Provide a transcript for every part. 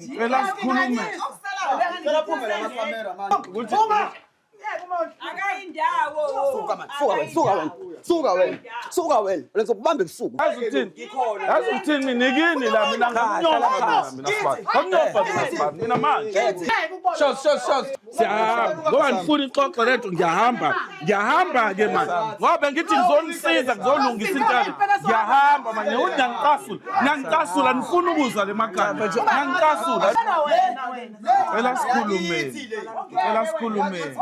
Ngicela sikhulume. Suka wena. Lezokubamba ebusuku. Yazi uthini mina ikini la mina ngamnyopha mina manje. Shows. Siyahamba. Ngoba ngifuna ixoxo lethu ngiyahamba ke manje. Ngoba ngithi ngizonisiza ngizolungisa intando. Ngiyahamba manje ngiyanicasula nifuna ukuzwa le makhaya. Ngiyanicasula. Cela sikhulume.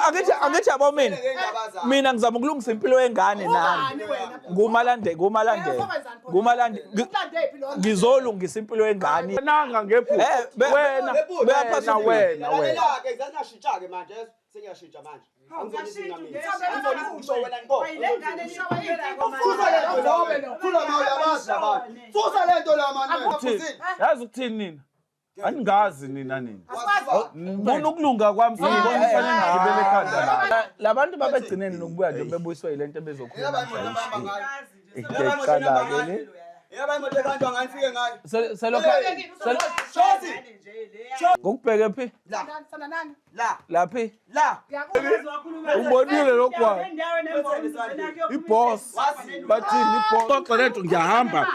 Angithi yabo mina ngizama ukulungisa impilo yengane nami. Ngumalande. Ngizolungisa impilo yengane. Nanga ngephu. Wena. Ke ngizanashintsha ke manje sengiyashintsha manje. Yazi ukuthini nina? Aningazi nina. Ngibona ukulunga kwami ngibona fanele ngigibele ekhanda la. Labantu babegcineni nokubuya nje bebuyiswa ilento bezokhuluma. Ngokubheke phi? Laphi? Ubonile lokho kwayo. Iboss. Bathini iboss? Xoxo lethu ngiyahamba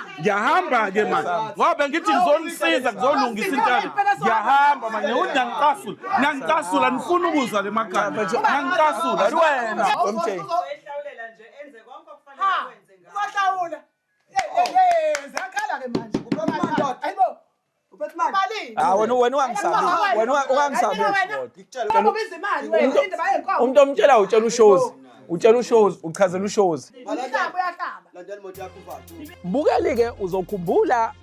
ke manje. Ngoba ngithi ngizonisiza ngizolungisa intando. Ngiyahamba manje ngiyanicasula nifuna ukuzwa le makhaya. Ngiyanicasula wena MJ. Zakhala ke manje. Wena ungangisabi. Umuntu omtshela utshela ushows uchazela ushows. Bukeli-ke uzokhumbula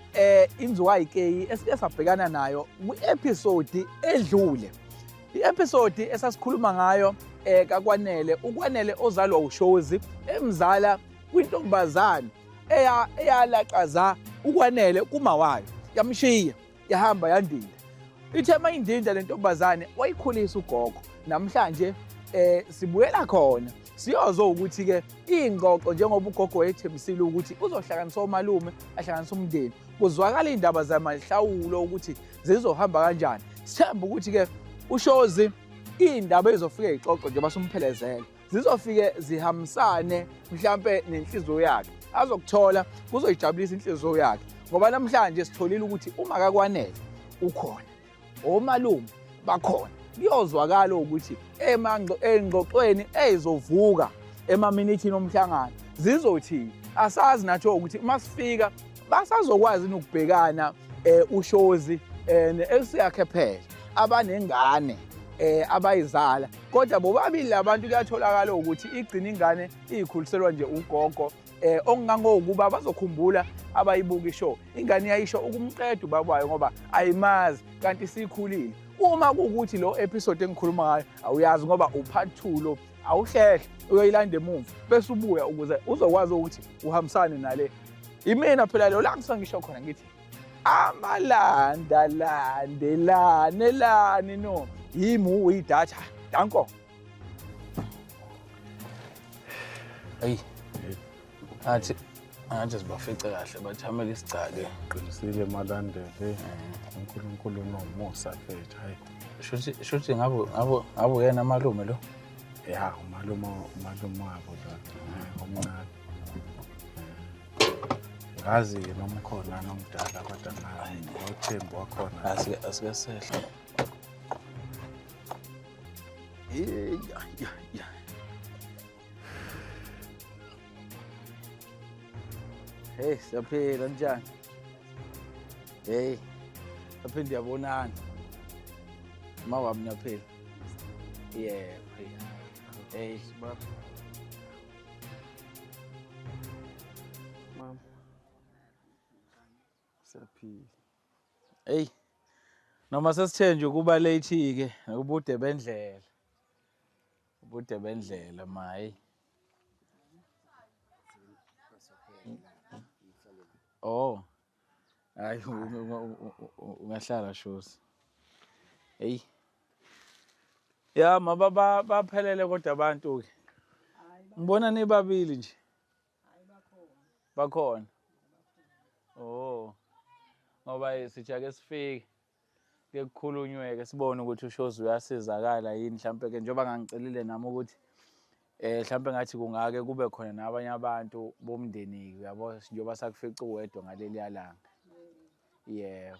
inziwa YK esike sabhekana nayo kwi-episode edlule. I-episode esasikhuluma ngayo ukwanele ozalwa ushows emzala kwintombazane eyalaqaza ukwanele kuma wayo yamshiya yahamba yandile. Ithe mayindinda le ntombazane wayikhulisa ugogo. Namhlanje sibuyela khona siyozwa ukuthi ke ingxoxo njengoba ugogo wayethembisile ukuthi uzohlanganisa omalume ahlanganisa umndeni. Kuzwakala indaba zamahlawulo ukuthi zizohamba kanjani. Sithemba ukuthi ke ushozi indaba ezofika ixoxo nje basumphelezela. Zizofike zihambisane mhlambe nenhliziyo yakhe. Azokuthola kuzoyijabulisa inhliziyo yakhe ngoba namhlanje sitholile ukuthi uma akakwanele ukhona omalume bakhona kuyozwakala ukuthi engxoxweni ezizovuka emaminithini omhlangano zizothini asazi nathi ukuthi masifika basazokwazi ukubhekana ushozi neelsiyakhe phela abanengane abayizala kodwa bobabili labantu kuyatholakala ukuthi igcina ingane ikhuliselwa nje ugogo okungangokuba bazokhumbula abayibuka ishow. Ingane yayisho ukumqeda ubaba ngoba ayimazi kanti sikhulile. Uma kuukuthi lo episode engikhuluma ngayo awuyazi ngoba upart 2 lo awuhlehle uyoyilanda emuva bese ubuya ukuze uzokwazi ukuthi uhambisane nale. Imina phela lo la ngisho khona ngithi amalandelane no yimi uyidatha danko. Hey athi sibafice kahle bathamela isicake qinisile malandele uNkulunkulu nomusa mfethu hayi shuthi ngabo yena malume lo ya umalume wabo lo omncane ngazi noma khona nomdala kodwa naye uThembu wakhona asikasehla ya Hey, siyaphila njani? Hey. Lapha ndiyabonana. Mawami naphela. Yeah, hey, baba. Mama. Siyaphila. Hey. Noma sesithe nje kuba late ke, ubude bendlela. Ubude bendlela mayi. Oh. Hayi ungahlala shows. Hey. Ya mababa baphelele kodwa abantu ke. Ngibona nibabili nje. Hayi bakhona. Oh. Ngoba ngoba sijake sifike ke kukhulunyweke sibone ukuthi uShozi uyasizakala yini mhlambe ke njengoba ngangicelile nami ukuthi mhlambe ngathi kungake kube khona nabanye abantu bomndeni uyabo njengoba sakufica uwedwa ngaleli yalanga yebo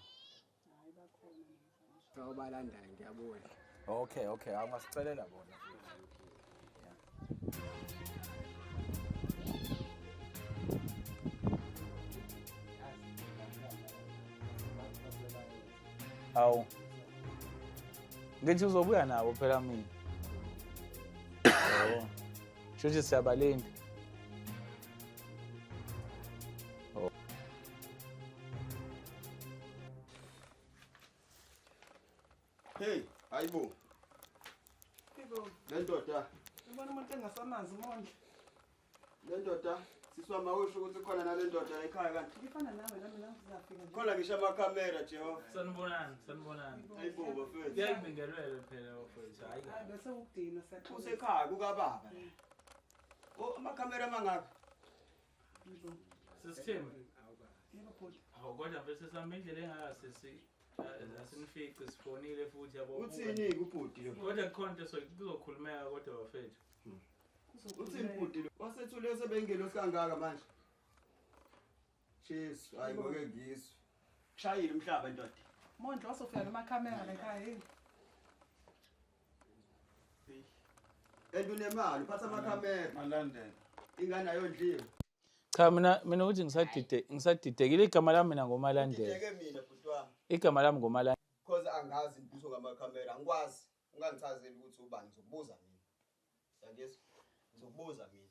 Balandayo ngiyabona. okay angasicelela bona awu ngithi uzobuya nabo phela mina shothi siyabalinda Hey, hayibo. Le ndoda, Ubona umuntu engasamazi umonje. le ndoda siswama usho ukuthi khona nale ndoda ekhaya kanti. Ngifana nawe nami ngizafika nje. Khona ngisho amakhamera Jehova. sanibonani Hayibo bafethu. kuyayibingelwele phela bafethu hayi Hayi bese ukudina siyaqhubeka. Usekhaya kukababa. Oh, amakhamera mangaka. sisithembu Yebo bhuti. awu kodwa bese sihamba indlela engagasisi asinifice sifonile futhi yabo Uthini kubhudi lo? kodwa khona into kuzokhulumeka kodwa bafethu Uthini kubhudi lo? Wasethule sebengelo sikangaka manje. Jesu, hayi ngoke ngizwe. Kushayile umhlaba ndoda. Mondlo wasofika namakhamera la ekhaya yini? Endunemali, uphatha amakhamera. Malandela. Ingane ayondliwe. cha mina ukuthi ngisadidekile igama lami mina ngomalandela Ngideke mina bhuti wami. igama lami ngomalandela Because angazi imputho ngamakhamera, angikwazi. Ungangichazeli ukuthi ubani, ngizokubuza mina. Yangizwa? Ngizokubuza mina.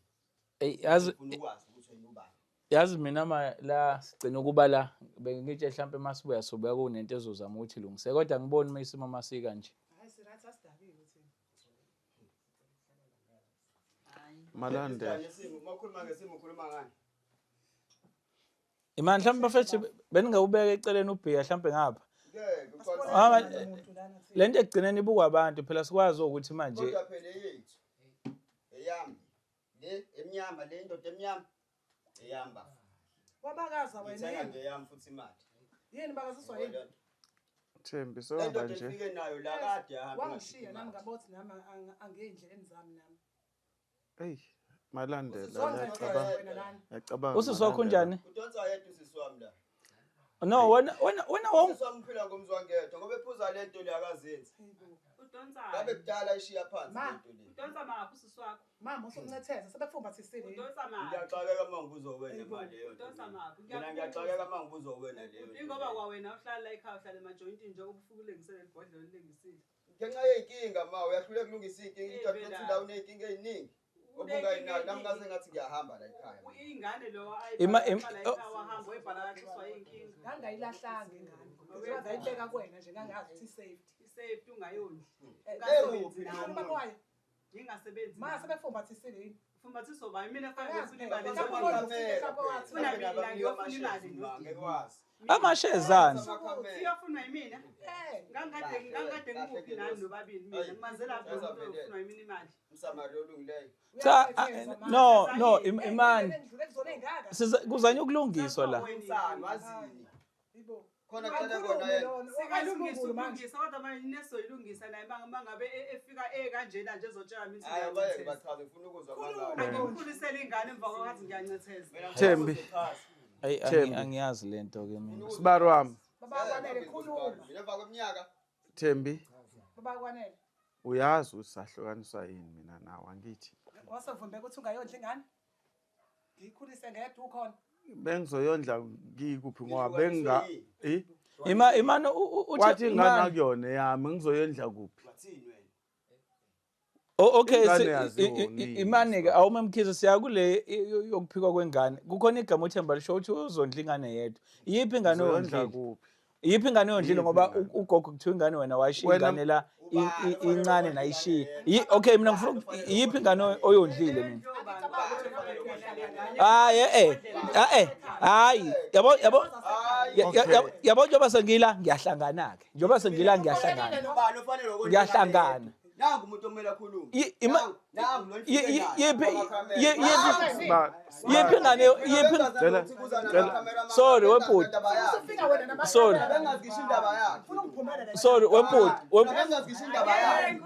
yazi Ufuna ukwazi ukuthi wena ubani. yazi mina la sigcina ukuba la bengitshe mhlambe masibuya sobuya kunento ezozama ukuthi ilungise kodwa ngiboni mayisimo masika nje Hayi sirathi asidabile uthini. Malandela. Ngesimo, makhuluma ngesimo ukhuluma ngani? imani mhlambe bafethu beningawubeka eceleni ubhiya mhlambe ngapha Ngeke Ah, Umuntu lana thina. lento egcineni ibukwa abantu phela sikwazi ukuthi manje kodwa phela eyethu. Eyami. Le emnyama, le ndoda emnyama. Eyamba. Wabakaza wena Ngitheka yini? ngeyami futhi imali. Yini bakaziswa yini? Thembi Le sohamba ndoda nje. efike nayo la kade yahamba. Wangishiya nami ngabothi nami angeyindleleni zami nami. Hey, Malandela Zonke ngiyacabanga. wena lana. Ngiyacabanga. usisi wakho unjani Udonsa yedwa usisi wami la. no wena Usisi wami uphila ngomzwangedwa ngoba ephuza le nto le akazenzi. Ngabe kudala ishiya phansi Ma. le nto le. Udonsa maphi usisi wakho? Mama usuncetheza sebefumbathisile yini? Udonsa maphi? Ngiyaxakeka uma ngibuza wena imali leyo. Udonsa maphi? Mina ngiyaxakeka uma ngibuza wena leyo. Ingoba kwawena uhlala la ekhaya uhlala emajointini njengoba ufuke ulengisele ibhodlela ulengisile. Ngenxa yey'nkinga ma uyahluleka ukulungisa iy'nkinga ithatha ukuthi la uney'nkinga ey'ningi. Obungayinayo nami ngaze ngathi ngiyahamba la ekhaya. Ingane lo Ima- ayihlala ekhaya wahamba webhala kaxiswa yinkinga. Ngangayilahlanga ingane. Ngoba zayibeka kuwena nje ngangazi ukuthi safety. Isafety ungayondli. Ekuphi Ngikhuluma kwayo. Ngingasebenzi. Ma sebefumbathisile yini? Fumbathiso ba mina kufanele Angazi ngifune imali phela. njengoba amashezana siyafunwa yimina. Eh. Ngangade ngikuphi nani nobabili mina ngimazela lapho ufunwa yimina imali. Msamari olungileyo. cha no imani Ekuzona ey'ngaka. kuzanye ukulungiswa la Umsana wazini. Yibo. Khona cela kona yena. Sikalungisa ukulungisa kodwa manje nesoyilungisa naye mangabe efika kanjena nje ezotshela mina Hayi abayeke bachaze ngifuna ukuzwa ngalo. angikhulisele ingane emva kokwathi ngiyancetheza. Thembi. angiyazi lento ke mina Sibari wami. Baba kwanele khuluma. Mina emva kweminyaka Thembi, Baba kwanele. uyazi ukuthi sahlukaniswa yini mina nawe angithi. Wasevumbe ukuthi ungayondla ingane? Ngiyikhulise ngedwa ukhona. Bengizoyondla ngikuphi ngoba benga imani wathi ingane imani akuyona yami ngizoyondla kuphi. wathini wena? okay Ingane yaziwo nini, imani ke awumemkhize siya kule yokuphikwa kwengane kukhona igama uThemba lisho ukuthi uzondla ingane yedwa yiphi ingane Ngizoyondla oyondlile kuphi. yiphi ingane oyondlile Yiphi ngoba ingane? ugogo kuthiwa ingane wena washiya Wena- ingane la incane nayishiya okay mina ngifuna yiphi ingane oyondlile mina hayi yabo njengoba sengila ngiyahlangana ke njengoba sengila ngiyahlangana Ubani ofanele ukondla ngiyahlangana Nangu umuntu omele akhulume. Nangu lo Sorry, webhuti. Sorry. Bengazigisha indaba yakhe. Sorry, webhuti. Bengazigisha indaba yakhe.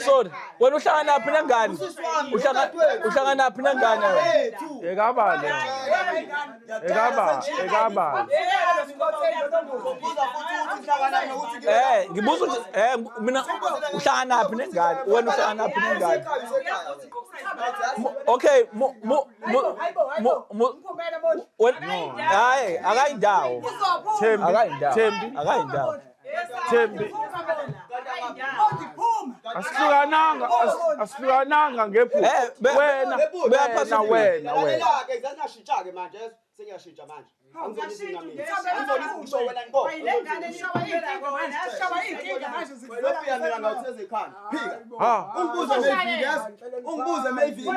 Sorry. Wena uhlangana naphi nengane? Uhlangana naphi nengane wena? Ekabale. Ngibuza ukuthi mina uhlangana naphi nengane? Wena uhlangana naphi nengane? Okay, hayi akayindawo. Thembi. Asihlukananga ngephupho. Wena. Ke zangashintsha ke manje sengiyashintsha manje. Ungibuze mayivili.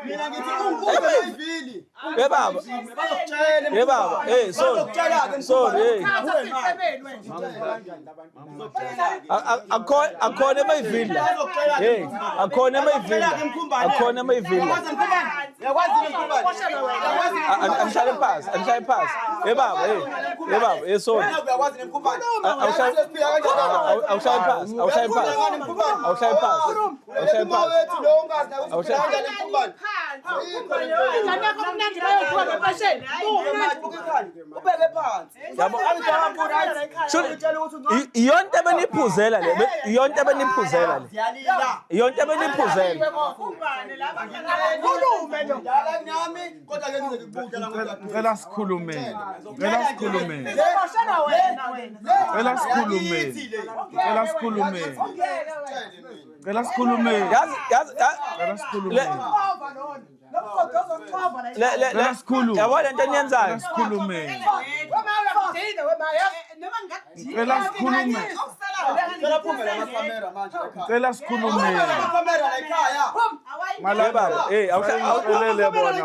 Mina ngithi ungibuze mayivili. Baba, sorry. Akhona emayivili. Akhona emayivili. Angihlale phansi. Sorry. Iyonto ebeniphuzela le. Ngicela sikhulumeni. Yabona into eniyenzayo.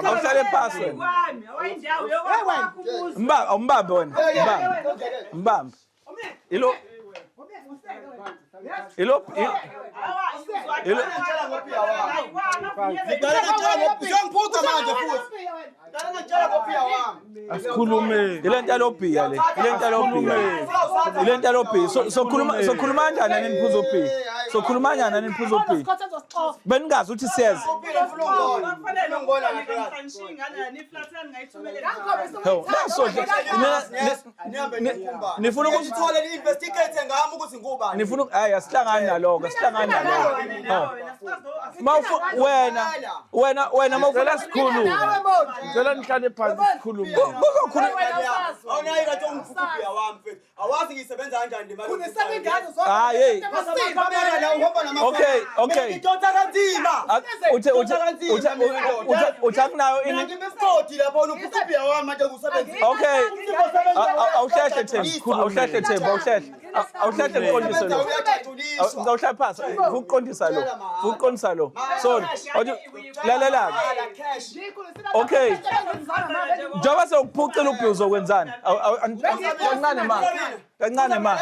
Awuhlale phansi wena. Mbambe wena. Mbambe. Asikhulumeni. Ilento yalobhiya le. Sokhuluma kanjani neniphuzo B? Sokhuluma kanjani neniphuzo B? Beningazi ukuthi siyeza. Nifuna ukuthi Thole investigate ngami ukuthi ngubani. Nifuna hayi asihlangani naloko. Wena mawucela sikhulume. Ngicela nihlale phansi sikhulume. Awunayika nje ungifuphiya wami mfethu. Awazi ngisebenza kanjani le mali. Hayi. Kamera la uhamba nama. Okay. Ngidonsa kanzima. Uthanayo ini. Ngimesipoti lapho ungifuphiya wami manje ngusebenza. Okay. Awuhlahle Thembi. Awuhlahle uqondise lo. Ngawuhlala phansi. Ukuqondisa lo. Sorry. Lalela. Okay. Njoba sewuphucela ubhiyo uzokwenzani? Kancane ma.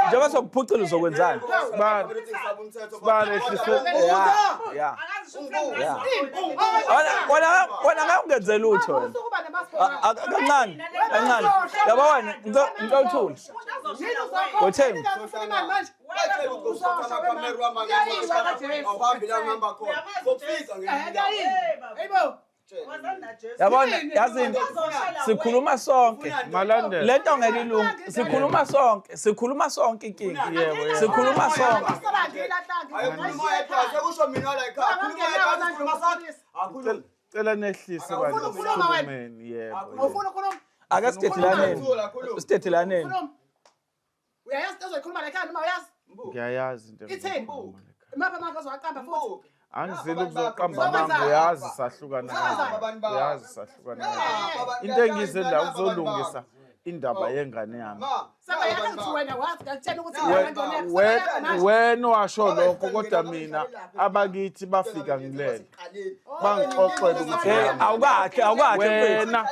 Njoba sewuphucela uzokwenzani? Yeah. Wena ngawungenze lutho wena. Kancane. Yabo wena ngicawuthula. Wethembi. Yabona yazini sikhuluma sonke Malandela. lento ngeke ilungu sikhuluma sonke inkinga Yebo. Sikhuluma sonke Cela nehlise bani sikhulumeni. Yebo. ake sithethelaneni Uyayazi into ozoyikhuluma la ekhaya noma uyazi? Ngiyayazi into. Itheni? Imapha amanga ozowaqamba futhi? Angizile ukuzoqamba amanga uyazi sahlukana. Into engize la uzolungisa indaba yengane yami. wena washo lokho kodwa mina abakithi bafika ngilele bangixoxela ukuthi awukahle wena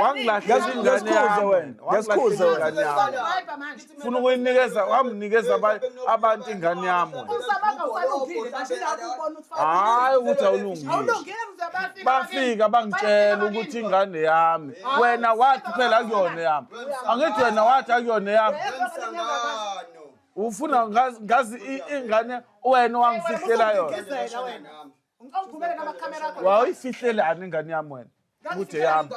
wangilahlisa ingane yami funa ukuyinikeza wamnikeza abantu ingane yami hayi ukuthi awulungile bafika bangitshela ukuthi ingane yami wena wathi phela akuyona yami angithi wena wathi akuyona yami ufuna ngazi ingane wena wangifihlela yona wawuyifihlelani ingane yami wena ukuthi yami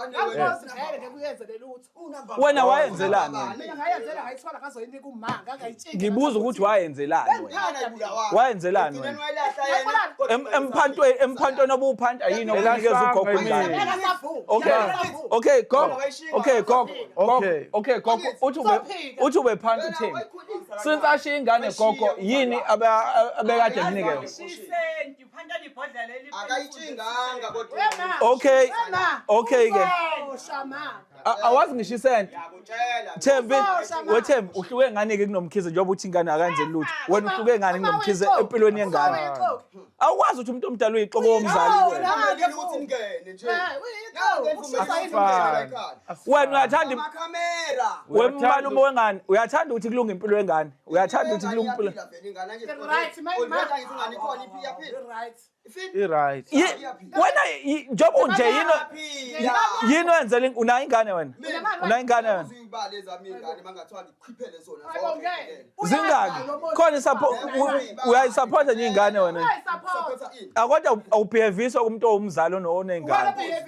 wena wayenzelani ngibuza ukuthi wayenzelani wayenzelani wena emphantweni obuphanta yini okunikeza ugogo ingane okay gogo uthi ubephanta uthini since ashiya ingane gogo yini abekade kunikeza okay ke awazi ngisho isenti Thembi wethembi uhluke ngani ke kunomkhize njengoba uthi ingane akenzeli lutho wena uhluke ngani kunomkhize empilweni yengane awukwazi ukuthi umuntu omdala uyixoko womzali wena uyathanda wemalume wengane uyathanda ukuthi kulunga impilo yengane uyathanda ukuthi kulunga impilo right wena njengoba unje yini wenzela unayo ingane wena unayo ingane wena zingaki khona uyayisupporta nje ingane wena akodwa awubheviswa kumuntu omzali onengane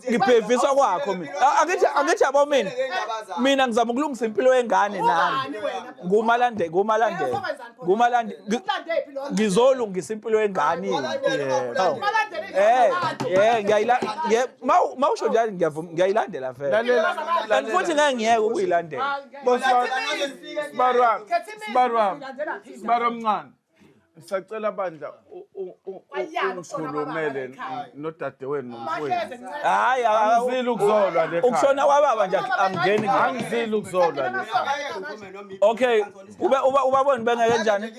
ngibheviswa kwakho mina angithi yabo mina ngizama ukulungisa impilo yengane nami ngumalandela ngizolungisa impilo yengane mawusho njalo ngiyayilandela vele kanti futhi ngeke ngiyeke ukuyilandela Sibaru mncane sisacela bandla ungikhulumele nodadewenu nomfowenu hayi angizile ukuzolwa le ukushona kwababa nje angeni angizile ukuzolwa le okay ubabona bengeke njani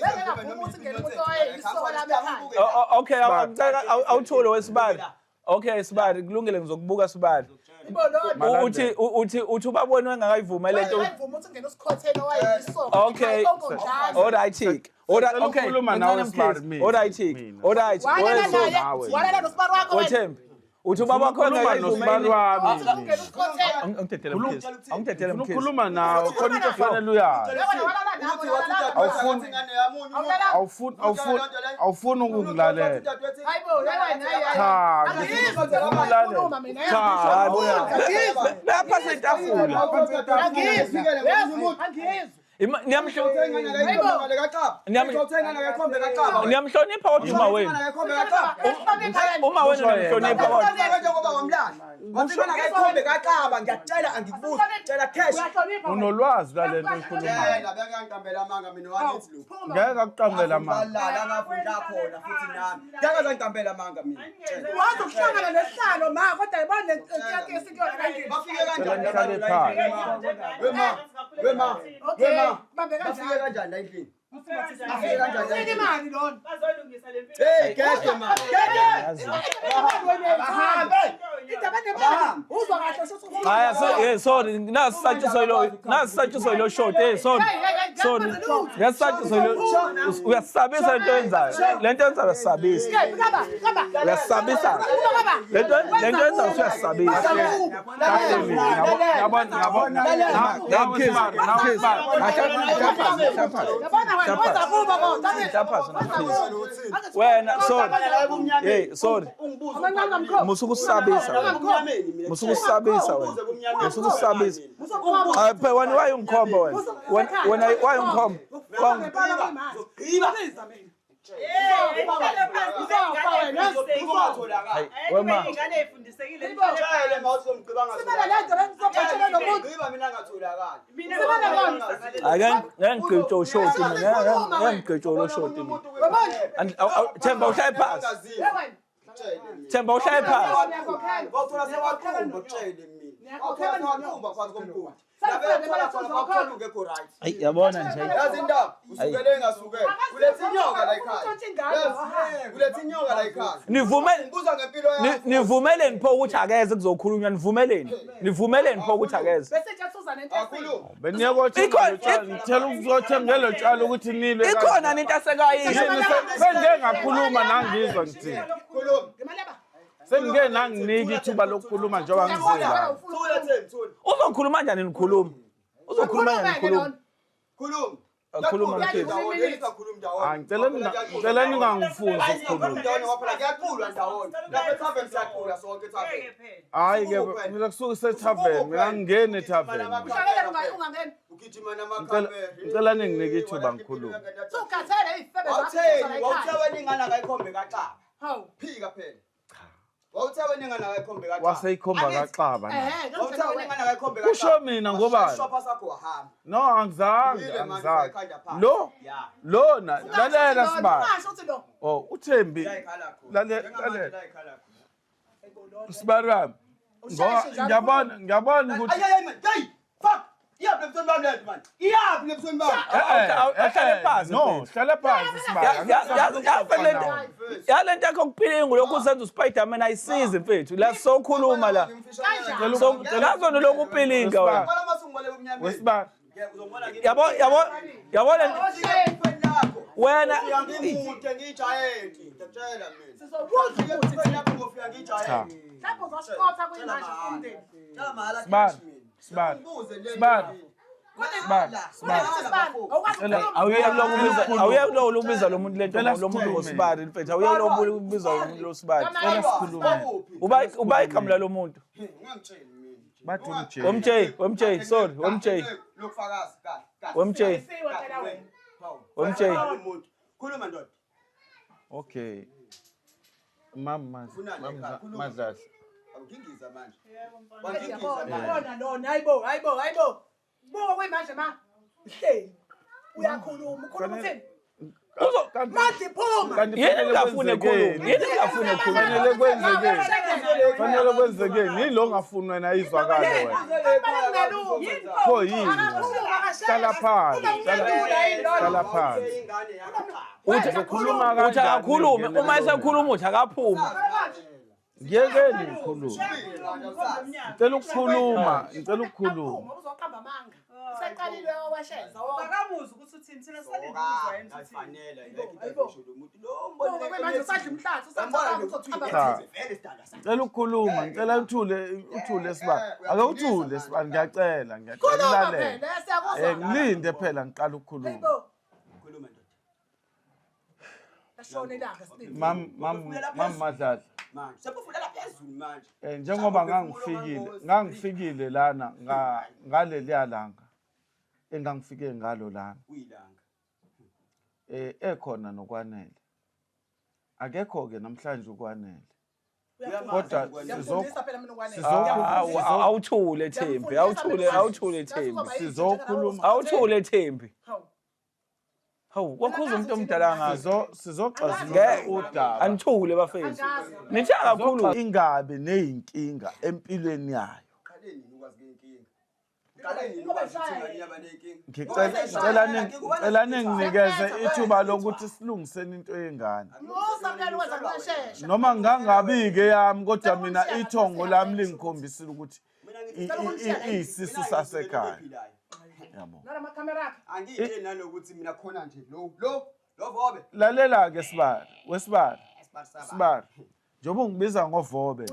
okay awuthule wesibali okay sibali kulungile ngizokubuka sibali uthi ubabona wengakayivuma lento okay alright okay ukhuluma nawe sibali alright Thembi uthi ubaba wakho nosibali wami angithethele mkhize ukhuluma nawe khona into efanele uyazi awufuni ukungilalela lapha setafula niyamhlonipha kodwa uma wenu niyamhlonipha kodwa unolwazi lale nto ikhulumayo ngeke akuqambela bafike kanjani la endlini sorry nasisatshiso ilo short sorry nasisatshiso ilo uyasabisa lento yenzayo lento yenzayo uyasabisa lento yenzayo uyasabisa wena sorry musukusabisa wena phela wena wayungikhomba wena wayungikhomba ngengigqitsho short Themba uhlale phansi Themba uhlale phansi Awukhomba phansi komgodi. Labethola khona bakhona ungekho right. Ayi yabona nje. Yazi indaba usukele engasukele. Kuletha inyoka la ekhaya. Kuletha inyoka la ekhaya. Nivumele Ubuza ngempilo yakho. nivumeleni pho ukuthi akeze kuzokhulunywa nivumeleni pho ukuthi akeze. Bese nje Suzana into Akhuluma. Beniyakothenga ngithela ukuzothengela utshalo ukuthi nile. Ikhona into asekayisho. Sengike ngakhuluma nangizwa ngithini. Khuluma. Sengike nanginiki ithuba lokukhuluma njengoba ngizela. Uzokhuluma kanjani nikhuluma? Uzokhuluma kanjani nikhuluma? Khuluma. Akhuluma mthini? Ngicela ningangifunzi ukukhuluma. Kuyaqulwa ndawonye. Lapha ethaveni siyaqula sonke ethaveni. Hayi ke mina kusuka sethaveni mina ngingene ethaveni. ungangeni. Ugijima namakhamera. Ngicela ninginike ithuba ngikhuluma. Sukhathele izifebe Wawuthe weningana kayikhombe kaXaba. Hawu. Phika phela. Wawuthe weningana kayikhombe kaXaba. Waseyikhomba kaXaba. Wawuthe weningana kayikhombe kaXaba. Kusho mina ngobani? Shopha sakho wahamba. No angizange. Lo lalela sibani. Oh uThembi. Lalela. Sibarami. Ngiyabona ukuthi Hey, fuck. Iyaphi lebusweni bami lento man? Iyaphi lebusweni bami? Ahlale phansi. No, hlala phansi sibani. Yalento yakho kuphilingo lokhu usenza uSpiderman ayisize mfethu. La sokhuluma la. Ngazona lokhu uphilinga wena. Qala masungibale ubumnyama. Wesibani. Yabona wena Uyangimude ngijayeti. Ngiyakutshela mina. Sizobuza ukuthi Lapho ngofika ngijayeti. lapho uzosiqotha kuyimanje kumndeni. Tshela mahala Sibani. awuyakulo ubiza lo muntu lento lo muntu ngosibani mfethu awuyakulo ubiza lo muntu lo sibani uba ikamla lo muntu Ungangitsheli mina. Bathi MJ sorry Lokufakazi kahle. MJ Khuluma ndoda. Okay. Mama Madlazi. Awukingiza manje. Yabona lona hayibo. Buka kuyimanje ma. Hleli. Uyakhuluma uthini? Manje phuma. yini ngafune khuluma Fanele kwenzekeni yilo ngafunwa na izwakala wena. Pho yini? Hlala phansi. uthi akakhulume uma esekhuluma uthi akaphuma Ngiyekeni ngikhuluma. Ngicela ukukhuluma. Uzoqamba amanga. Seqalile owasheza. Akamuzi ukuthi uthini thina salibuza yena ukuthi Afanele Manje usadla umhlathi usaqamba uzoqamba. Ngicela ukukhuluma. Ngicela uthule sibani. Ake uthule sibani ngiyacela lalela. Ngilinde phela ngiqala ukukhuluma. Khuluma ndoda. Ashone langa sibili. Mam Madlazi. Manje sebufulela phezulu manje. Njengoba ngangifikile lana ngaleli yalanga engangifike ngalo lana Uyilanga. ekhona nokwanele akekho ke namhlanje ukwanele kodwa awuthule Thembi awuthule Thembi sizokhuluma awuthule Thembi hawu wakhuza umuntu omdala ngazo sizoxazulula udaba anithule bafethu nithi akakhulu ingabe nezinkinga empilweni yayo Qaleni ukwazi inkinga. Qaleni ukwazi ukuthi ngiyaba nenkinga. ngicela ninginikeze ithuba lokuthi silungiseni into yengane Musa mntana wenza kwashesha. noma ngangabike yami kodwa mina ithongo lami lingikhombisile ukuthi isisu sasekhaya yabo Nala makamera akhe. Angiyitsheli nalokuthi mina khona nje lo vobe. lalela ke sibani njengoba ungibiza ngovobe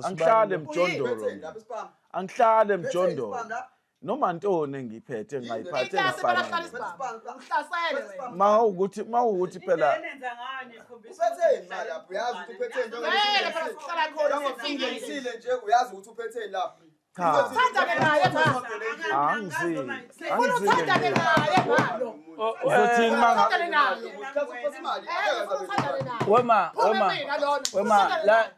angihlale emjondolo angihlale emjondolo noma ntoni engiphethe ngayiphathe efanele mawukuthi phela yenza ngani Uphetheni lapho uyazi ukuthi uphetheni njengoba nje uyazi ukuthi uphetheni lapho. Uthandane naye ma. Uthandane wema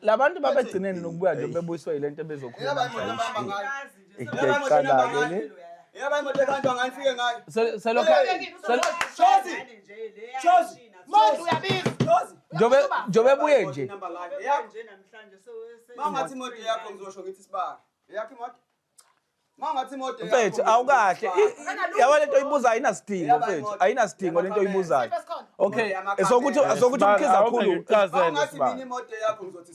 labantu babegcineni nokubuya nje bebuyiswa yilento bezokhuluma Yaba imoto ekanjwa nganifike ngayo. Manje uyabiza. Jobe buye nje. Mangathi imoto yakho ngizosho ngithi sibani. yakhe imoto mangathi imoto mfethu awukahle yabo lento oyibuza ayinasidingo mfethu ayinasidingo lento oyibuzayo okay sokuthi ukhiza kakhulu mangathi mina imoto yakho ngizothi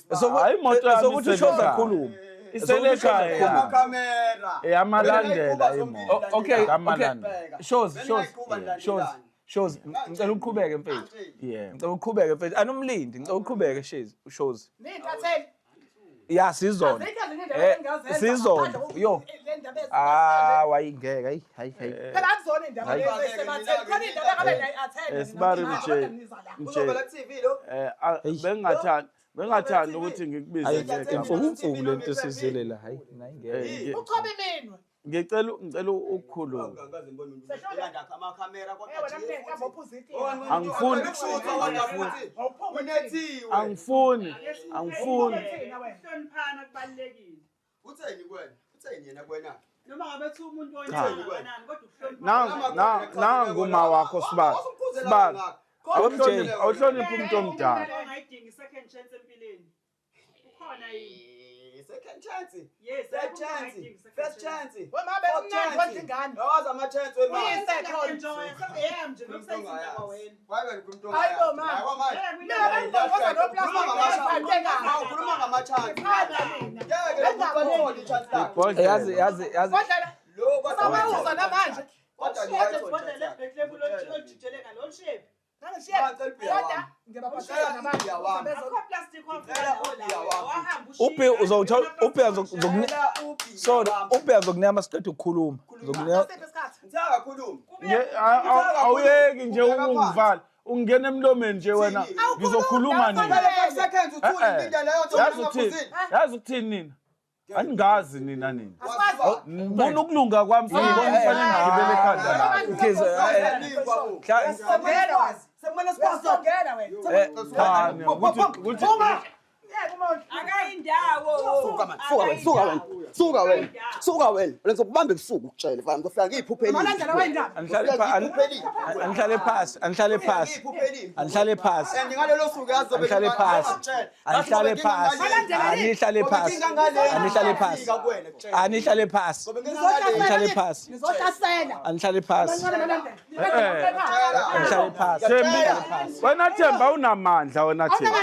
sokuthi ushoza kakhulu iselekhaya amakamera eyamalandela imoto okay shows ngicela uqhubeke mfethu ngicela uqhubeke mfethu anomlindi ngicela uqhubeke shows Nintatheli. ya sizona sizona yo wayingeka hayi Phela akuzona indaba lezi esebatheli. Khona indaba ngabe nayi-attend. Sibari uzobela ku-TV lo bengathanda ukuthi ngikubize umfuku lento esizele la hayi nayingeke Uchobe iminwe. ngicela ukukhuluma amakamera angifuni Hloniphana kubalekile. utheni kwena utheni yena kwena Noma ngabe thi umuntu oyini kodwa nanguma wakho sibani awuhloniphi umuntu omdala ongayidingi second chance empilweni. Ukhona yini? second chance Yes, third chance first chance Wemabe umnandi wenza ingane. yawazi ama-chance wemali Uyise Enjoy. Yami nje nokusayizindaba wena. waye ngumntu Hayibo ma. ukhuluma ngama-chance yazi lo Sabawuza namanje. Kodwa le back level ojijeleka lo shape. Akho plastic uphi uzowuthola uphi azokunika amasiqeda ukukhuluma awuyeki nje ungivala ungena emlomeni nje wena ngizokhuluma nini yazi ukuthini nina aningazi nina ngibona ukulunga kwami sengibona kufanele ngigibele ekhanda suka wena ngizokubamba ebusuku ukutshela mfana ngizofika ngiyiphupheli anihlale phasi ngalelo suku yazobe anihlale phasi wena Themba unamandla wena Themba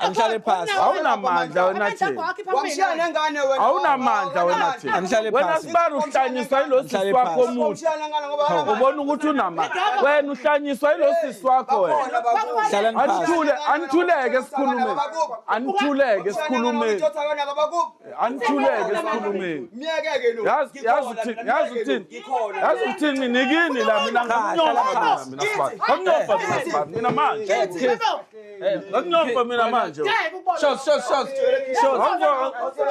anihlale phasi awunamandla wena Themba wamshiya nengane wena awunamandla wena Themba anihlale wena phasi Sibari uhlanyiswa yilo sisi wakho omuhle wamshiya nengane ngoba ubona ukuthi unamandla wena uhlanyiswa yilo sisi wakho wena anithuleke esikhulumeni anithuleke esikhulumeni miyeke lo yazi uthini nginikini la mina ngamnyomfa mina manje ngamnyomfa mina manje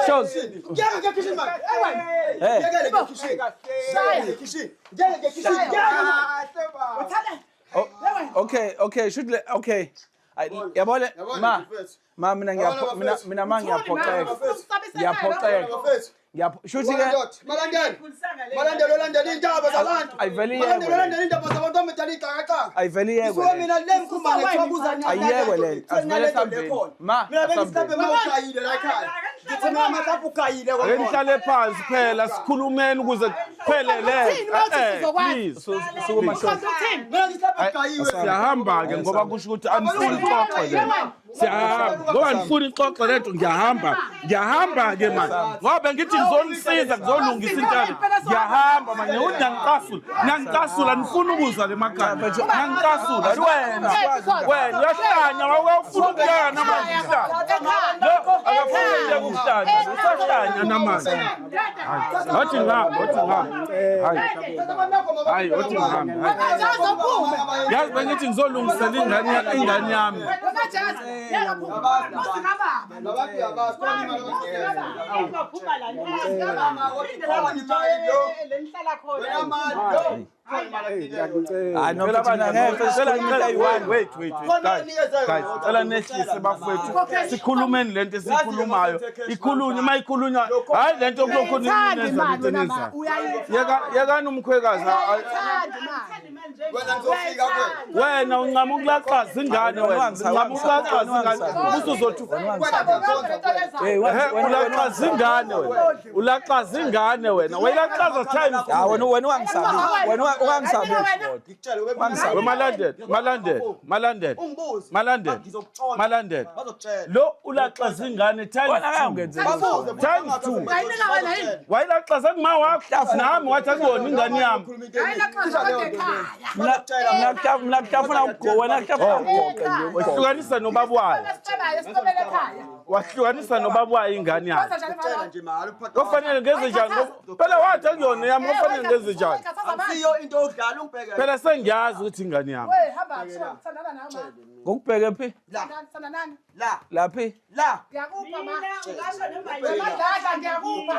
shows okay should okay yabona ma mina ngiyaphoxeka shuthi ke malandela indaba zabantu ayiveli indaba zabantu amedala igaqaqa ayiveli isuke mina le mkhumba ngekwakuza ayiyekwe le asivele sambeni ma mina bengisambe mawukayile la ekhaya ngithi mina amahlaphu ukayile nihlale phansi phela sikhulumeni ukuze kuphelele please sukuma mina ngihlaphu ukayiwe siyahamba ke ngoba kusho ukuthi anifuni ixoxo le siyahamba ngoba anifuni ixoxo lento ngiyahamba ke manje ngoba ngithi ngizonisiza ngizolungisa intaba ngiyahamba manje nangicasula nifuna ukuzwa le makhaya nangicasula wena uyahlanya wawufuna ukuhlanya namanje akafuni ukuhlanya usahlanya namanje wathi ngihamba hayi wathi ngihamba yazi bengithi ngizolungisela ingane yami wait guys cela nehlise bafethu sikhulumeni lento esikhulumayo ikhulunywe mayikhulunywa hayi lento okulokhona yekani umkhwekazi Wena ngizofika kwena. Wena uncama ukulaqaza ingane wena. Uncama ukulaqaza ingane. Usuzothi ulaqaza ingane wena. Ulaqaza ingane wena. Uyilaqaza times. Ah wena wangisabi. Wena ungangisabi. Ngikutshela Malandela. Lo ulaqaza ingane times 2. Wayilaqaza kuma wakho nami wathi akuyona ingane yami. Mina kutafuna ukugowa wena kutafuna ukugoqa nje. Wahlukanisa nobaba wayo. Wahlukanisa nobaba wayo ingane yakhe. ngikutshela nje mahalo Kufanele ngenze njani? Phela wathi akuyona yami kufanele ngenze njani? Asiyo into odlala ungibheke. Phela sengiyazi ukuthi ingane yami. Ngokubheke phi? La. Laphi? La. Ngiyakupha ma. Ngasho noma Madladla ngiyakupha.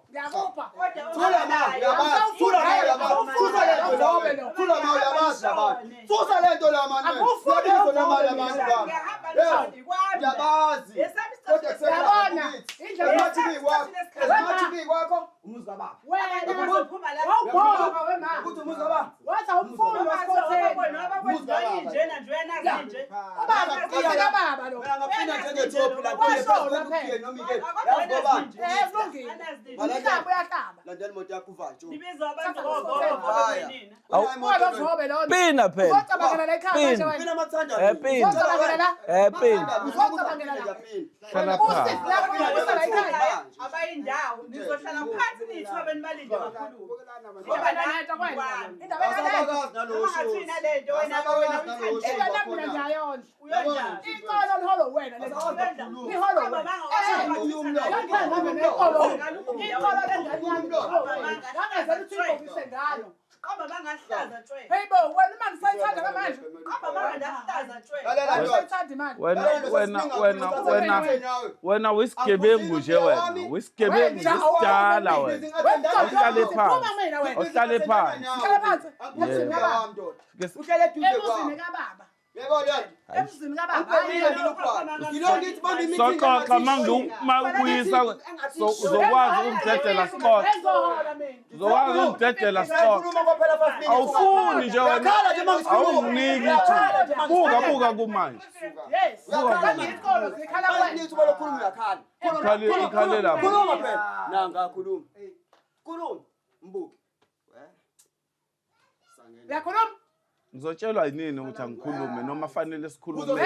Ngiyakupha. Thula ma yabazi. Thula ma yabazi. Thula lento la. Thula ma yabazi yabazi. Thula lento la manje. Yabazi noma yabazi baba. Yabazi. Kodwa Yabona. Indlela Esmathi kwakho umuzi kababa. wena uzophuma la. Wawubona wema. Ukuthi umuzi kababa. Wathi umfundo wasikhotheni. njena nje wena nje. Ubaba kusika baba lo. Wena ngaphinda njengethophi la kuye noma ike. Yazi Kulungile. Mhlamba uyahlaba. Landela imoto yakho uvatsho. Nibizwa abantu ngoba nina. Awubona uzobe lo. Pina phela. Uzocabangela la ekhaya manje wena. Phela amathanda. Pina. Uzocabangela la. Pina. Uzocabangela la. Hlala Usisi phansi. lapho usala ekhaya. Abayindawo nizohlala phansi nithobe nibalinde kakhulu. Ngoba nayeta kwena. Indaba yakho. Asabakazi nalosho. Ungathina lento wena uyithandile. Wena mina ngiyayona. Uyonjani? Ikolo liholo wena lento. Iholo wena. Qaba bangahlaza tshwe. Hey bo, wena uma ngisayithanda kamanje. Qaba bangahlaza tshwe. Ngisayithanda manje. Wena wisigebengu nje wena. Wisigebengu sidala wena. Uhlale phansi. Uhlale phansi. Uhlale phansi. Emzini kababa. Uhlele eduze Emzini kwami. kababa. Yebo le. Emzini kababa. Ngilokithi bambi meeting. Soxoxa mangubuyisa uzokwazi ukungidedela sixoxe. Enzohola mina. Uzokwazi ukungidedela sixoxe. Khuluma kwaphela fast. Awufuni nje wena. Yakhala nje mangikhuluma. Awunginiki ithuba. Buka kumanje. Yes. Ngikolo ngikhala Manje wena. nithi balo khuluma yakhala. Ikhale lapha. Khuluma phela. Nanga khuluma. Khuluma. Mbuki. Uyakhuluma? Ngizotshelwa yini ukuthi angikhulume noma fanele sikhulume.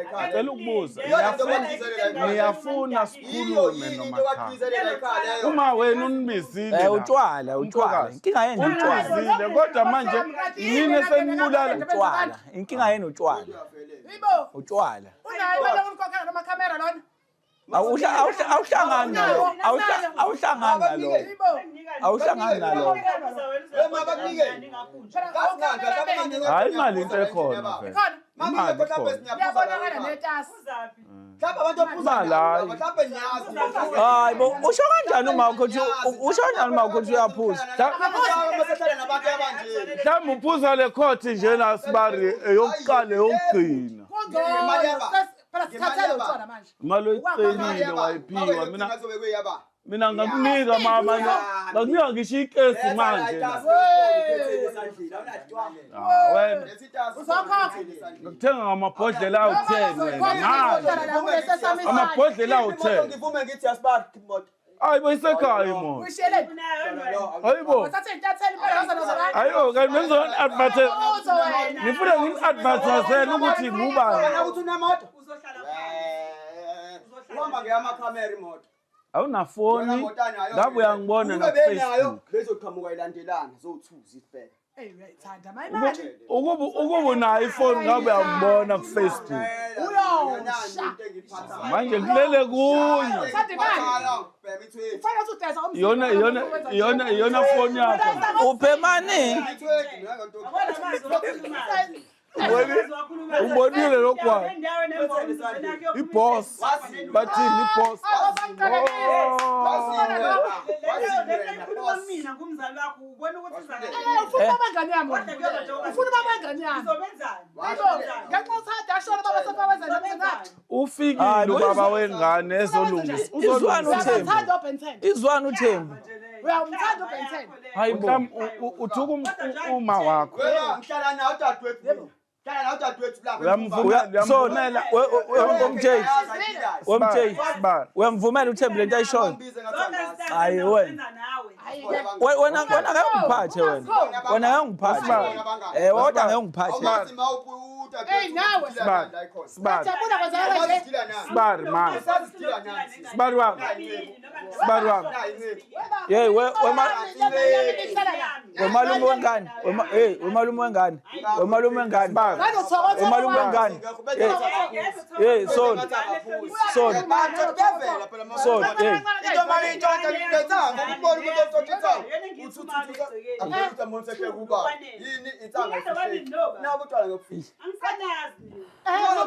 Ngicela ukubuza. Niyafuna sikhulume noma cha? Uma wena unibizile Utshwala. Inkinga yenu utshwala. unibizile kodwa manje yini senibulala Utshwala. Inkinga yenu utshwala. Yibo. Utshwala. Unayo imali yokukhokha noma camera lona? Awuhlangani nalo. Awuhlangani nalo. Yibo. Awuhlangani nalo. hayi imali into ekhona vele. Khona. Imali ikhona. Yabonakala netasi. Hayi bo usho kanjani uma ukuthi uyaphuza? Mhlawumbe uphuza le court nje nasibari eyokuqala eyokugcina. Phela sikhathele utshwala manje. Imali oyicelile wayiphiwa mina ngakunika mama ngakunika ngisho ikesi manje la. Wena Uzokhokha. ngithenga ngamabhodlela awu-10 wena. Amabhodlela awu-10. Ngivume ngithi asibari imoto. Hayi bo isekhaya imoto. Uyishele. Hayibo. Uthathe intatheli phela wazana. Ayo kanti bengizoni-advertise. Uzo wena. Ngifuna ngini-advertisele ukuthi ngubani. Ukuthi unemoto. Uzohlala phansi. Uhamba ngeyamakhamera imoto. Awunafoni ngabe uyangibona nakuFacebook bezoqhamuka ilandelana zowuthuza isibheke. Hey uyayithanda mayimali. ukuba unayo ifoni ngabe uyangibona kuFacebook Uyosha. manje kulele kunye Sathi mali. Kufanele udayisa umzimba. iyona foni yakho. Uphe mani? Ubonile lokwa iboss bathini iboss. Mina ngumzali wakho ubona ukuthi Ufuna abangani yami. Ufuna abangani yami. uzobenzani? Ngenxa uthanda ashona baba sefawenza nje. Ufikile ubaba wengane ezolungisa. Izwani uThembi. Uthanda open tent. Izwani uThembi. Uyamthanda uBen 10. Hayibo. Uthuka uma wakho. Wena ngihlala nawe dadewethu. Hlala nawe dadewethu la. Uyamvumela MJ, uyamvumela uThembi lento ayishoyo. Hayi wena. Wena ngeke ungiphathe wena. Wena ngeke ungiphathe. Wodwa ngeke ungiphathe. Sibari man. Sibari wami. Hey, wemalume wengane. Wemalume wengane. Wemalume wengane. Wemalume wengane. Hey, son.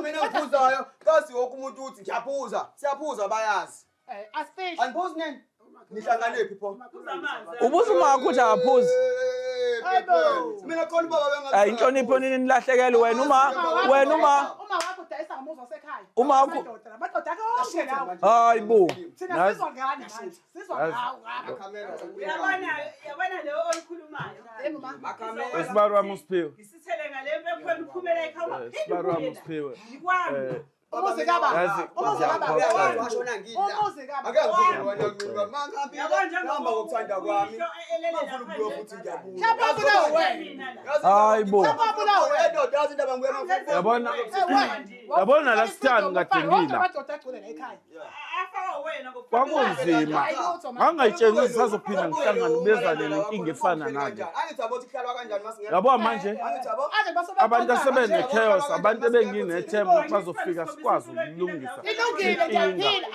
Mina ngiphuzayo kasi wonke umuntu uthi ngiyaphuza siyaphuza bayazi Asifishi. aniphuzi nini nihlanganephi pho Ubuza uma wakho uthi akaphuzi. mina khona baba Hayi inhlonipho nini nilahlekele wena uma Uma wakho udayisa ngamuva wasekhaya. Uma wakho Amadoda akhe wonke lawo. hayibo. Thina sizwa ngani manje? Sizwa ngawo. Yabona lo oyikhulumayo. Sibari wami usiphiwe. Isithele ngale mfekhwena uphumela ekhaya. Sibari wami usiphiwe. Yikwami. Umuzi kababa. Yazi, Umuzi kababa. washona ngini la Umuzi kababa. ake ngivule wena ngqinqa mangabi ngihamba ngokuthanda kwami ngifuna ukuthi ngiyabuza Chapha wena. Hayibo. edoda yazi indaba nguye Yabona la sithani ngadengila. Amadoda agcwele la ekhaya. Afaka wena Kwakunzima. Angayitshengisi sazophinda ngihlangane bezane nenkinga efana nanje. angithi abothi kuhlalwa kanjani masingena Yabo manje angithi abo Ade basobe abantu asebene chaos, abantu ebengine-term bazofika sikwazi ukulungisa. Ilungile ngiyaphila.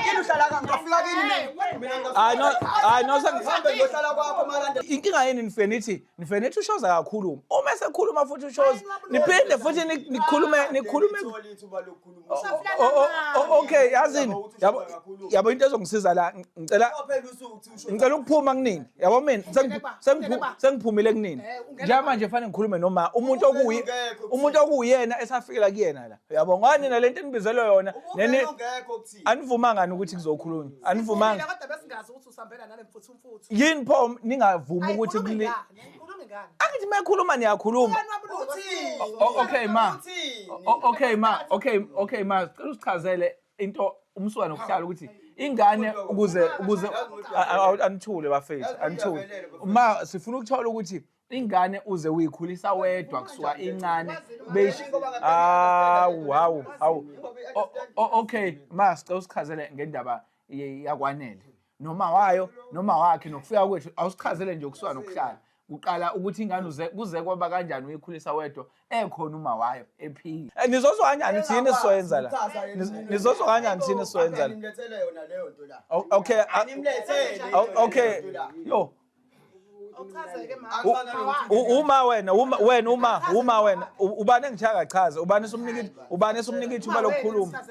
yini uhlala kangaka ngafika kini mina Hayi no ngihambe ngiyohlala kwakho malande inkinga yini nifenithi ushoza kakhulu. Uma esekhuluma futhi ushoza. Niphinde futhi nikhulume Okay, yazini. Yabo into ezongisiza la ngicela ukuphuma kunini. Yabo mina sengiphumile kunini. Njengoba nje fanele ngikhulume noma umuntu okuyena esafikela kuyena la. Yabo ngani nalento enibizelwe yona nene anivuma ngani ukuthi kuzokhulunywa. Anivumanga. Kodwa besingazi ukuthi usambela nale mfuthu. Yini pho ningavumi ukuthi kule. Angithi mayikhuluma niyakhuluma. Okay ma. Okay ma, cela usichazele into umswana okuhlala ukuthi ingane ukuze anithule bafethu, anithule. Ma sifuna ukuthola ukuthi ingane uze uyikhulisa wedwa kusuka incane beshi wow. Okay ma, sicela usichazele ngendaba yakwanele. Noma wayo noma wakhe nokufika kwethu awusichazele nje ukuswana nokuhlala. Uqala ukuthi ingane kuze kwaba kanjani uyikhulisa wedwa ekhona uma wayo ephila. Nizozwa kanjani thina sizoyenza la? Nizozwa kanjani thina sizoyenza la? ngimlethele yona leyo nto la Okay. Okay. Yo. Uchazeke ma. Uma wena ubani engithaka chaza ubani esumnikithi uba lokukhuluma.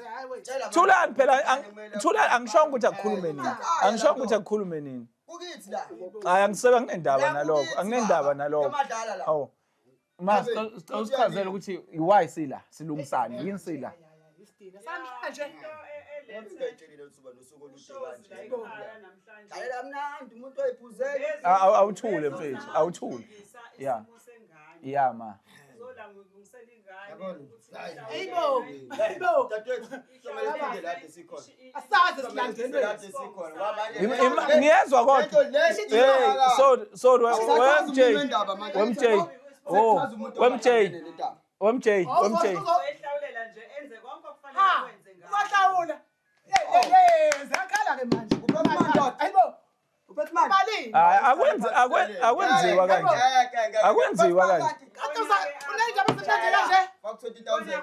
Thulani phela angishongo ukuthi akukhulume nini. ukithi la Hayi angisebe nginendaba nalokho. Awu. Ma usichazele ukuthi why sila silungisani yini sila. Samhlanje. ngiyayitshelile usuba nosuku olude kanje hayi mnandi umuntu oyiphuzele Awuthule mfethu, awuthule. Yeah ma. Hayibo. dadewethu somele siphinde lapho sikhona Asazi silandele. lapho sikhona Ngiyezwa kodwa. MJ. Ehlawulela nje enze konke okufanele kwenze ngayo. Umahlawula. Zakhala ke manje. Hayibo. uphethe manje Malini? Akwenziwa kanje. Akwenziwa kanje. Atoza unenja basenzela nje. fuck 20,000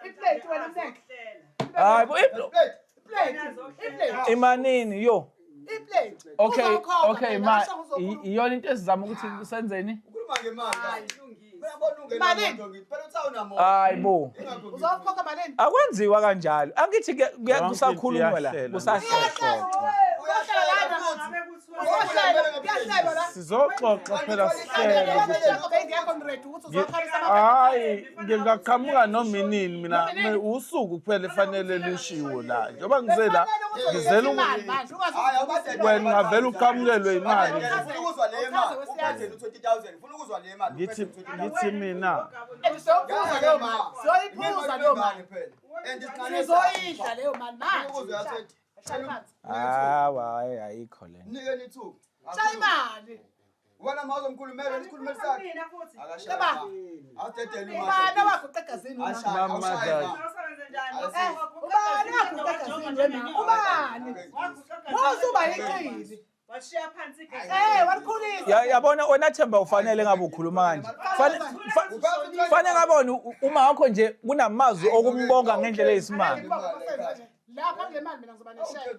Iplate wena mneke. Hayi Iplate. imanini yo. Iplate. Okay ma iyona into esizama ukuthi senzeni. ukhuluma ngemali uyabona Malini? ungenamoto ngithi phela uthawuna moto Hayibo. Uzokhokha malini? Akwenziwa kanjalo. Angithi kusakhulunywa la. Kusahlelwa. Uyohlala lana. Uyohlala. Kuyahlelwa la. sizoxoxa phela sihlele. Hayi, Hayi, ngingaqhamuka noma inini mina usuku kuphela efanele lishiwo la. Njengoba ngize la, ngizela wena ngavela uqhamukelwe imali. Ufuna ukuzwa le mali. Uphethe 20,000. Ufuna ukuzwa le mali. Ngithi mina Sizoyibuza leyo mali. Sizoyibuza leyo mali. And Sizoyidla leyo mali manje. Hayi ayikho le. Nikeni ithuba. Shaya imali. Wena mawuzo mkhulumela isikhulumeli sakhe. Mina futhi. Akashaya. Awuthethe Ubani waguqa egazini wena? Ubani waguqa egazini wena? Ubani? Wozuba yiqili. Washiya phansi igazi. Walikhulisa. Yabona wena Themba ufanele ngabe ukhuluma kanje. Fanele ngabona uma wakho nje kunamazwi okumbonga ngendlela eyisimanga. Lapha kule mali mina ngizoba neshaya.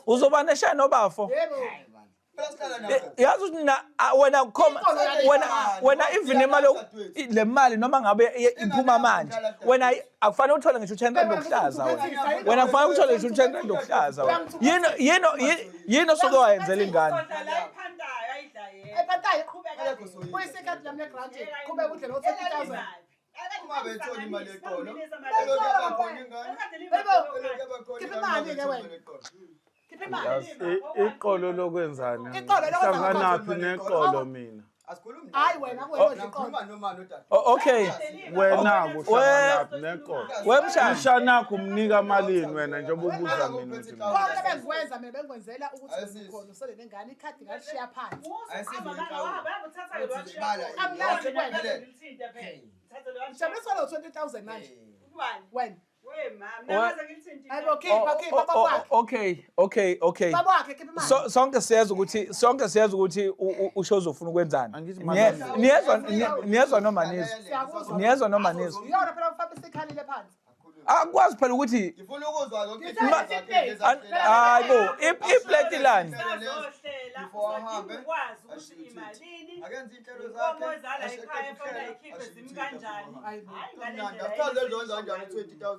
Uzoba neshaya nobafo. Yebo. Yazi ukuthi wena khoma wena even imali le mali noma ngabe iphuma manje wena akufanele uthole ngisho 10 rand okuhlaza wena kufanele uthole ngisho 10 rand okuhlaza yini soke wayenzela ingane Ephantayo qhubeka. Kuyisikhathi lami legrant. Qhubeka udle lo 20,000. Uma bethola imali eqolo. Khipha imali ke wena. Khipha imali. iqolo lokwenzani? Iqolo Hlanganaphi neqolo mina? Asikhulumi. Hayi wena kuwena iqolo. Khuluma nomani odala. Okay Wena kuhlanganaphi neqolo? Umshanakho umnika malini wena njengoba ubuza mina ukuthi Konke bengikwenza mina bengikwenzela ukuthi ukhona usole nengane ikhadi ngashiya phansi. Ngijabulisa lo 20,000 manje. Wena. Okay. Baba wakhe khipha imali. Sonke siyazi ukuthi usho uzofuna ukwenzani. Niyezwa noma nizwa. Niyezwa noma nizwa. Yona phela ufaka isikhalile phansi. Akwazi phela ukuthi Ngifuna ukuzwa zonke hayibo iplate lani. akenza inhlelo zakhe.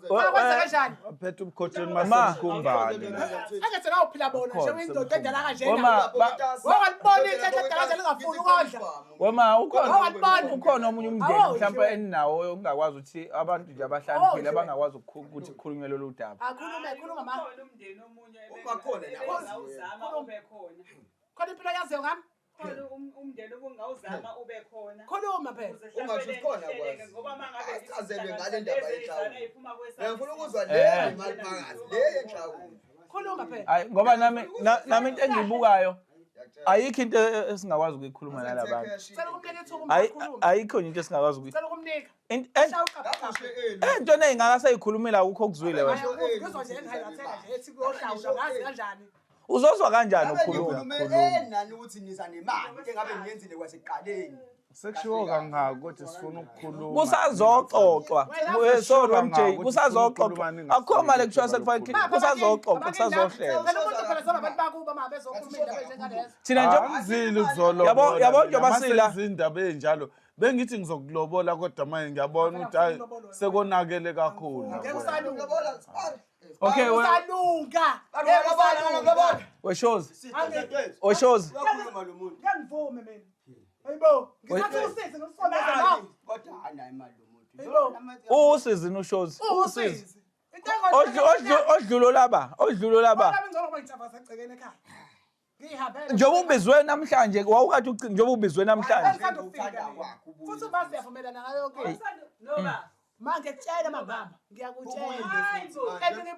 Wakwenza kanjani? aphethe ubukhotheni masemkhumbane. Angathi nawe uphila bona nje uyindoda endala kanjena. Wema Wawalibona into endala kanjena engafuni ukondla. Wema ukhona omunye umndeni mhlawumbe eninawo ongakwazi ukuthi abantu nje abahlaniphile abangakwazi ukuthi kukhulunywe lolu daba. Khuluma ma. Umndeni omunye Ubakhona uzama ube khona. Khona impilo yaziyo ngami? Umndeni obungawuzama ube khona. Khuluma phela. Ungasho khona kwazi. Ngoba mangabe achazelwe ngale ndaba yenhlawulo. iphuma Ngifuna ukuzwa le imali phakathi le yenhlawulo. Khuluma phela. Hayi ngoba nami into engiyibukayo ayikho into esingakwazi ukuyikhuluma nalabantu. Cela ukumnika ithuba ukukhuluma. Ayikho into esingakwazi ukuyi. Cela ukumnika. Into engakasayikhulumela akukho okuzwile wena. Ngizwa nje engihighlighthela nje ethi kuyohlawula ngazi kanjani. Uzozwa kanjani ukhuluma? Nani ukuthi niza nemali into engabe ngiyenzile kwasekuqaleni. Sekushiwo kangaka ukuthi sifuna ukukhuluma. Kusazoxoxwa. Sorry MJ, kusazoxoxwa. Akukho mali ekuthiwa sekufanele kusazoxoxwa, kusazohlela. Phela umuntu phela soba abantu bakuba ma bezokhuluma indaba enjengalezi. Thina nje Angizile ukuzolobola. Yabo nje basila. Izindaba ezinjalo. Bengithi ngizokulobola kodwa manje ngiyabona ukuthi hayi sekonakele kakhulu. Okay, usalunga. Weshozi. Uyakhuluma lo muntu. Ngivume mina. Hayibo, ngithatha usizi ngosomeza nawe. Kodwa anayo imali lo muntu. Usizi noshozi. Usizi. Odlulo laba. Kodwa ngizolo kuba ngijabasa egcekeni ekhaya. Ngihambele. Njengoba ubizwe namhlanje wawukathi ucinga njengoba ubizwe namhlanje. Futhi basi siyavumelana ngayo yonke. Noba Manje kutshela mangamba, ngiyakutshela.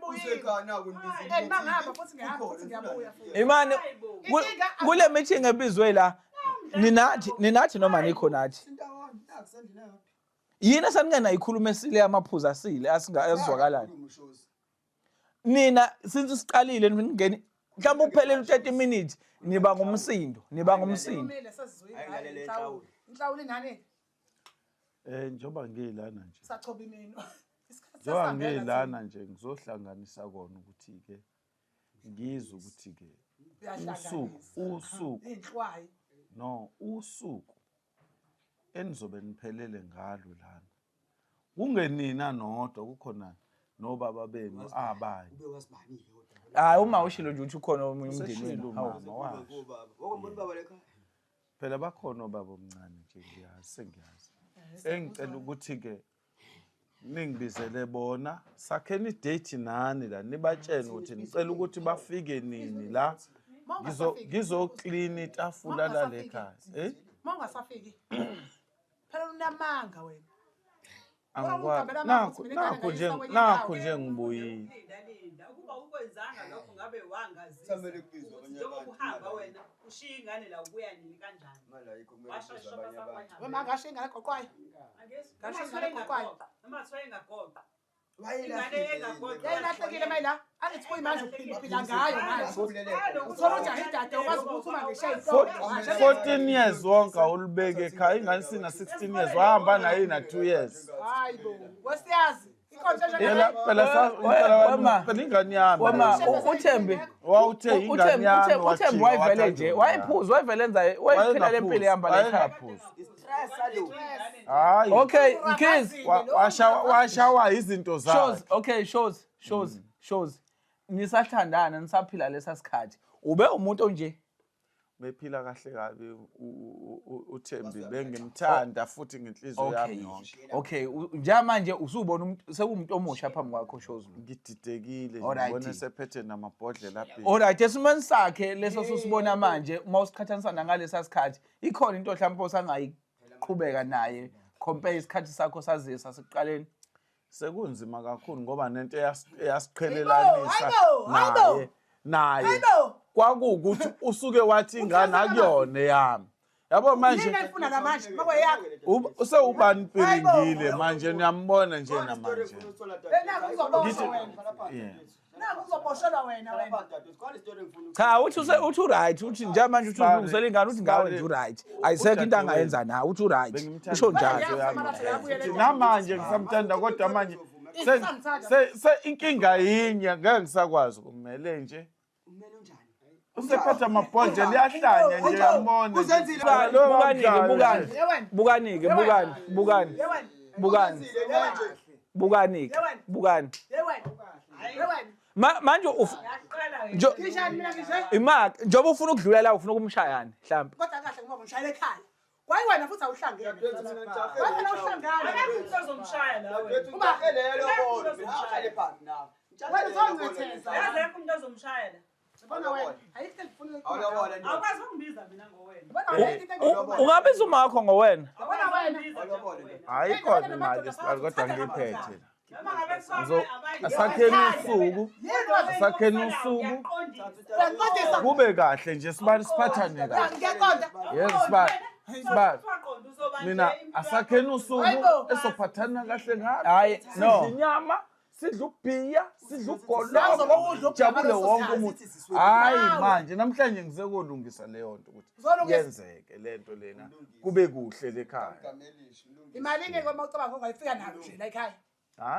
Usekhana kunibizile. Mangamba futhi ngihamba futhi ngiyabuya futhi. Imani kule meeting ebizwe la ninathi noma nikho nathi. Yini esaningena ikhuluma esile amaphuzu asile asingazwakalayo. Nina since siqalile ngeni mhlawumbe uphelele 30 minutes niba ngumsindo. Inhlawulo ingane. Njoba ngilana nje. Sachoba imino. Njoba ngilana nje ngizohlanganisa kona ukuthi ke ngizwe ukuthi ke usuku inhlwayi no usuku enizobe niphelele ngalo lana kungenina nodwa kukhona nobaba benu abanye Hayi uma ushilo nje uthi ukhona omunye umndeni Seshilo wenu. Hawu. umama washo. Wokumbona baba lekhaya. Phela bakhona obaba omncane nje ngiyazi sengiyazi. Engicela ukuthi-ke ningibizele bona sakheni idate nani la nibatshene ukuthi nicela ukuthi bafike nini la ngizoklina itafula la lekhaya. Mongasafiki. Phela unamanga wena. Nakho nje ngibuyile. Linda ukuba ukwenzanga lokho ngabe wangazisa Samele kubizwa abanye njengoba uhamba wena ushiya ingane la ubuya nini kanjani Mala yikho kumele washaya kubizwe shopa abanye abantu. sakwahamba Wema ngasho ingane goqwayo. ngasho engagoqa noma thiwa engagoqa Yayilahlekile mayila. Angithi kuyimanje uphila ngayo manje. Uthola ujaha idade ukwazi ukuphuma ngeshayi. 14 years wonke awulibeke ekhaya ingane sina 16 years wahamba naye na 2 years. Hayibo. Wesiyazi. Phela ingane yami. Wema uThembi Wawuthe ingane yami uThembi wayivele nje wayiphuza wayivele enza wayiphila lempilo ehamba lekhaya. Hayi. Okay, Mkhizi. Washawa izinto zakhe. Okay, shows. Nisathandana nisaphila lesa sikhathi. Ube umuntu onje. Bephila kahle kabi uThembi bengimthanda futhi ngenhliziyo yami yonke. Okay, njamanje usubona sekumuntu omusha phambi kwakho shows. Ngididekile ngibona sephethe namabhodlela aphi. Alright, esimeni sakhe leso sisibona manje uma usiqhathanisana ngalesa sikhathi ikhona into mhlawumbe osangayiqhubeka naye compare isikhathi sakho sazisa sekuqaleni. Sekunzima kakhulu ngoba nento eyasiqhelelanisa naye. Kwakuwukuthi usuke wathi ingane akuyona yami. Yabo manje ngifuna namanje ngoba yakho. Usewubani Piringile manje niyambona nje namanje. Naku uzoboshwa wena. Naku uzoboshwa wena. Cha uthi right uthi njamanje uthi ulungisela ingane uthi ngawe nje right. Ayisekho into angayenza na uthi right. Usho njalo. Namanje ngisamthanda kodwa manje inkinga yinye ngeke ngisakwazi ukumele nje. Usephatha amabhodlela liyahlanya nje yambona. Bukani. Manje imaki njengoba ufuna ukudlula la ufuna ukumshayana mhlawumbe. Kodwa kahle ngoba ngishayela ekhaya. Kwayi wena futhi awuhlangene. Wena awuhlangane. Akekho uzomshaya nawe Uma helelo bona ngishayele phansi nawe. Wena uzongitheza. akekho umuntu ozomshayela Bona wena. Ayikho ngifuna Awulabona nje. awukwazi ukungibiza mina ngowena Bona wena. Ungabiza umakho ngowena. Bona wena. Hayi khona imali esibali kodwa ngiphethe. noma ngabe kusona Asakheni usuku kube kahle nje sibali siphathane kahle. Ngiyaqonda. Yes sibali. Mina asakheni usuku esophathana kahle ngayo. Hayi no. Inyama sidla ubhiya, sidla ugolongo, jabule wonke umuntu. Hayi manje namhlanje ngizekolungisa leyo nto ukuthi yenzeke lento lena kube kuhle lekhaya. Imalini ngoba ucabanga ungayifika nayo nje la ekhaya.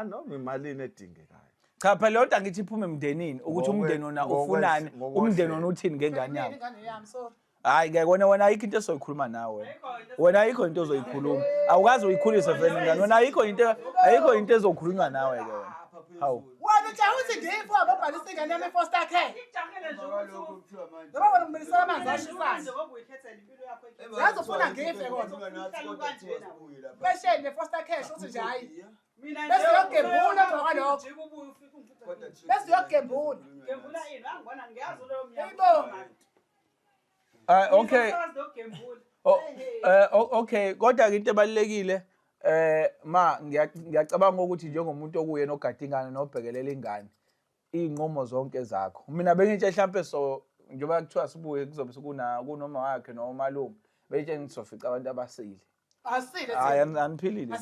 Noma imalini edingekayo. Cha phela lonto angithi iphume emndenini ukuthi umndeni wona ufunani umndeni wona uthini ngengane yakho. Ingane yami sorry. Hayi ke wena ayikho into ezoyikhuluma nawe wena ayikho into ozoyikhuluma awukazi uyikhulise vele ingane wena ayikho into ezokhulunywa nawe ke wena hawu Wena ujaha uthi ngipho ababhalisa ingane yami foster care. ijahele nje ukuthi Ngoba wena umbilisela amanzi ashifana. njengoba uyikhethela impilo yakho Yazi ufuna ngife kodwa. Beshene foster care uthi nje hayi. mina Bese yokugembula ngokwalokho. nje ubuye ufika ungiphuthele Bese yokugembula. gembula ini angibona ngiyazi leyo Hayibo. Okay okay kodwa ke into ebalekile ngiyacabanga ukuthi njengomuntu okuyena ogada ingane nobhekelela ingane inqomo zonke zakho mina bengithi mhlambe so njengoba kuthiwa sibuye kuzobe kunoma wakhe noma malume betshe ngizofica abantu abasile Asile. hayi aniphilile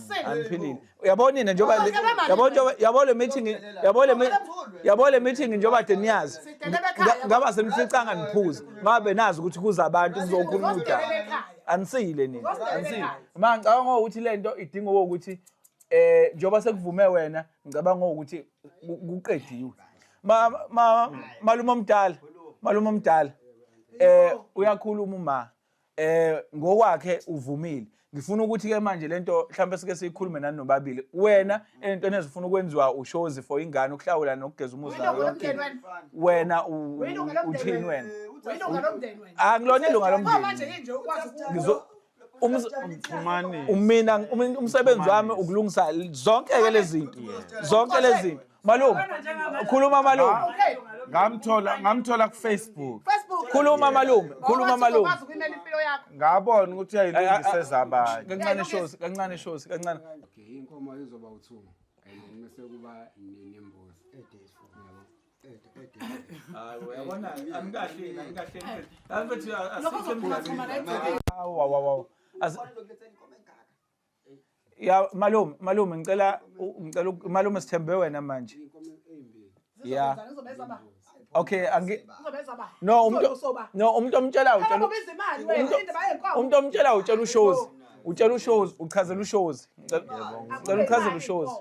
uyabona nina njengoba yabo le meeting yabo le meeting njengoba de niyazi ngaba senificanga niphuza ngabe nazi ukuthi kuza abantu kuzokhuluma udaba anisile nina anisile ngicabanga ukuthi lento idinga ukuthi njengoba sekuvume wena ngicabanga ukuthi kuqediwe malume omdala uyakhuluma uma ngokwakhe uvumile ngifuna ukuthi ke manje lento mhlawumbe sike siyikhulume nani nobabili wena entweni ezifuna ukwenziwa ushozi for ingane ukuhlawula nokugeza umuzi wayo yonke wena uthini wena Uyilunga lomndeni wena. angilona ilunga lomndeni Manje inje ukwazi mina umsebenzi wami ukulungisa zonke ke lezi zinto malume khuluma malume ngamthola ku Facebook khuluma malume ukwazi ukumela impilo yakho. ngabona ukuthi uyayilungisa zabanye kancane shozi kancane Okay, inkomo izoba u2 and bese kuba nembuzi. yabona angikahle yazithi Lokho kuzoxhuma la egcekeni. wow ya malume ngicela malume sithembe wena manje yeah Uzobeza ba. okay Uzobeza ba. no umuntu omtshela Ubiza imali wena indaba yenkomo. umuntu omtshela utshela ushozi uchazela ushozi ngicela uchazela ushozi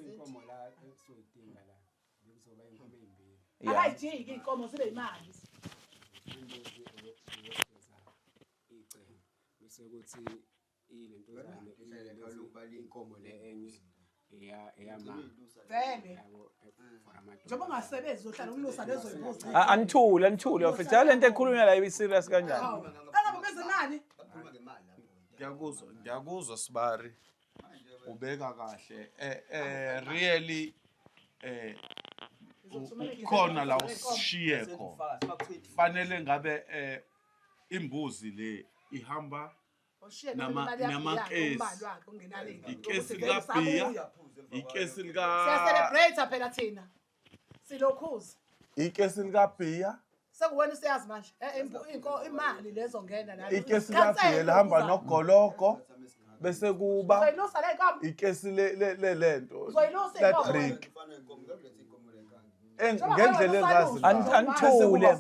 Inkomo la esoyidinga la. Kuzoba inkomo ezimbili. Akayijiki inkomo zibe imali. Icebo. Bese kuthi ilento zale inkomo le enye eyama. Vele. Yabo for amadoda. Njengoba ungasebenzi uzohlala umlusa lezo imbuzi. anithule mfethu lento ekhulunywa la ibe serious kanjani Angabe beza nani? ngiyakuzwa Sibari ubeka kahle really khona la ushiye khona fanele ngabe imbuzi le ihamba namakesi ikesi likaBhiya ikesi Celebrate phela thina. Silokhuza. ikesi likaBhiya Sekuwena siyazi manje. Imali lezo ngena la. ikesi likaBhiya lihamba nogoloko bese kuba Uzoyilusa le nkomo. ikesi lento Uzoyilusa la inkomo. drink ngendlela ezazi anithule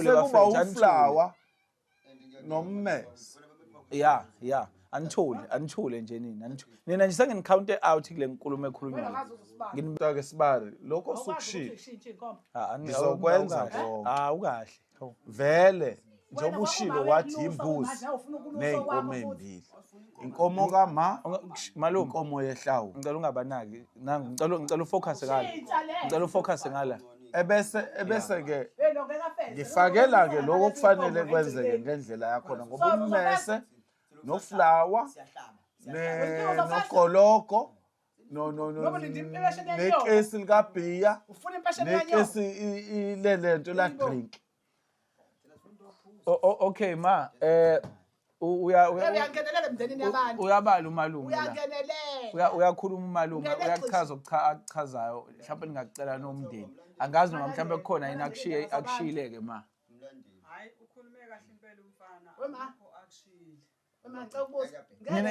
bese kuba bafethu uflower nommese yeah anithule nje nina nje senginicounte out kule nkulumo ekhulunywayo Akazi uzosibala. ngimntake Sibari lokho osukushiya Ushintshe inkomo. ngizokwenza konke ukahle vele njengoba ushilo wathi imbuzi neyinkomo ezimbili inkomo kama malume inkomo yehlawu ngicela ungabanaki nangu ngicela ufocus ngala ebese ke ngifakela ke lokho kufanele kwenzeke ngendlela yakhona ngoba ummese noflower nogoloko nekesi likaBhiya Ufuna impesheni yanyo. nekesi lento la drink okay ma Uyangenelela emndenini yabantu. uyabala umalume la Uyangenelela. uyakhuluma umalume uyachaza akuchazayo mhlawumbe ningacela nomndeni angazi noma mhlawumbe kukhona yini akushiyileke ma Hayi ukhulume kahle impela umfana. Wema. Akho akushilo. Uma ngicela ukubuza.